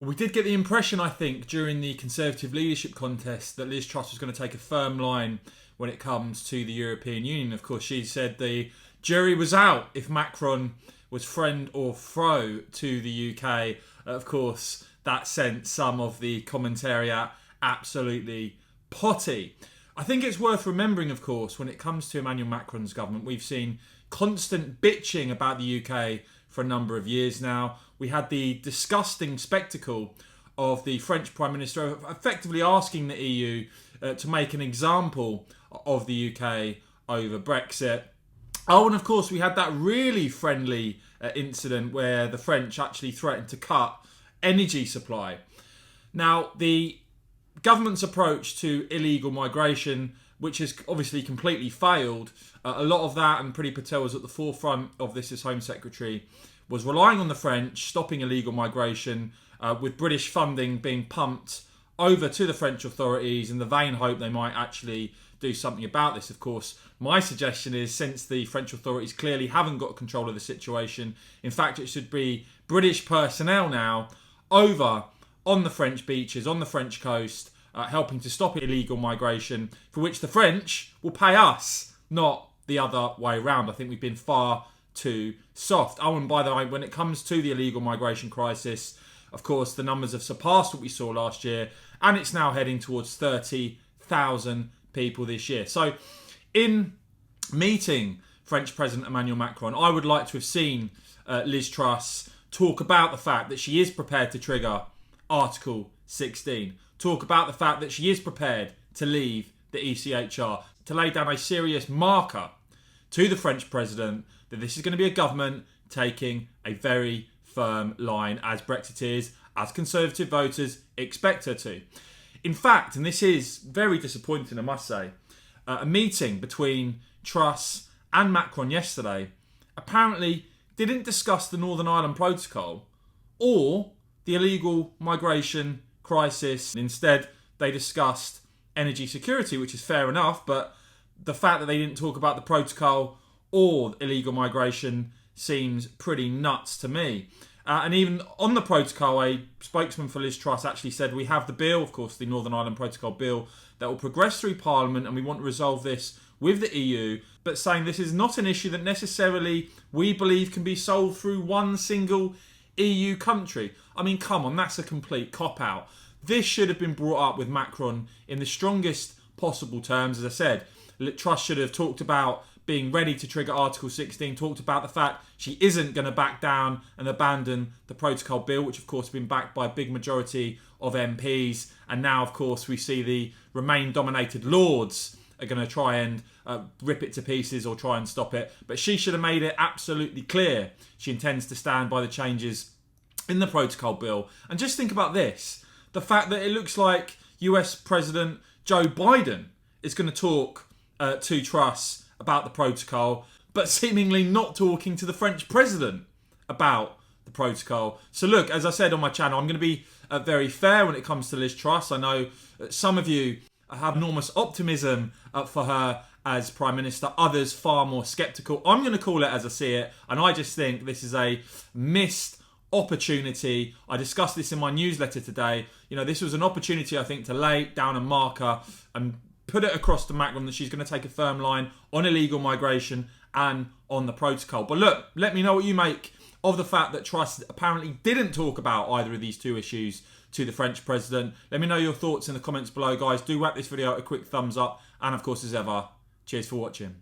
We did get the impression, I think, during the Conservative leadership contest that Liz Truss was going to take a firm line when it comes to the European Union. Of course, she said the jury was out if Macron was friend or foe to the UK. Of course, that sent some of the commentariat absolutely potty. I think it's worth remembering, of course, when it comes to Emmanuel Macron's government, we've seen constant bitching about the UK for a number of years now. We had the disgusting spectacle of the French Prime Minister effectively asking the EU to make an example of the UK over Brexit. Oh, and of course we had that really friendly incident where the French actually threatened to cut energy supply. Now, the government's approach to illegal migration, which has obviously completely failed, a lot of that, and Priti Patel was at the forefront of this as Home Secretary, was relying on the French, stopping illegal migration, with British funding being pumped over to the French authorities in the vain hope they might actually do something about this. Of course, my suggestion is, since the French authorities clearly haven't got control of the situation, in fact it should be British personnel now over on the French beaches, on the French coast, helping to stop illegal migration, for which the French will pay us, not the other way around. I think we've been far too soft. Oh, and by the way, when it comes to the illegal migration crisis, of course, the numbers have surpassed what we saw last year, and it's now heading towards 30,000 people this year. So, in meeting French President Emmanuel Macron, I would like to have seen Liz Truss talk about the fact that she is prepared to trigger Article 16. Talk about the fact that she is prepared to leave the ECHR, to lay down a serious marker to the French President that this is going to be a government taking a very firm line, as Brexiteers, as Conservative voters expect her to. In fact, and this is very disappointing, I must say, a meeting between Truss and Macron yesterday apparently didn't discuss the Northern Ireland Protocol or the illegal migration crisis. Instead, they discussed energy security, which is fair enough, but the fact that they didn't talk about the protocol or illegal migration seems pretty nuts to me. And even on the protocol, a spokesman for Liz Truss actually said, we have the bill, of course, the Northern Ireland Protocol bill, that will progress through Parliament, and we want to resolve this with the EU, but saying this is not an issue that necessarily we believe can be solved through one single EU country. I mean, come on, that's a complete cop-out. This should have been brought up with Macron in the strongest possible terms. As I said, Truss should have talked about being ready to trigger Article 16, talked about the fact she isn't going to back down and abandon the protocol bill, which of course has been backed by a big majority of MPs. And now, of course, we see the Remain-dominated Lords are going to try and rip it to pieces or try and stop it. But she should have made it absolutely clear she intends to stand by the changes in the protocol bill. And just think about this, the fact that it looks like US President Joe Biden is going to talk to Truss about the protocol, but seemingly not talking to the French president about the protocol. So look, as I said on my channel, I'm going to be very fair when it comes to Liz Truss. I know that some of you have enormous optimism for her as Prime Minister, others far more sceptical. I'm going to call it as I see it, and I just think this is a missed opportunity. I discussed this in my newsletter today. You know, this was an opportunity, I think, to lay down a marker and put it across to Macron that she's going to take a firm line on illegal migration and on the protocol. But look, let me know what you make of the fact that Truss apparently didn't talk about either of these two issues to the French president. Let me know your thoughts in the comments below, guys. Do whack this video a quick thumbs up. And of course, as ever, cheers for watching.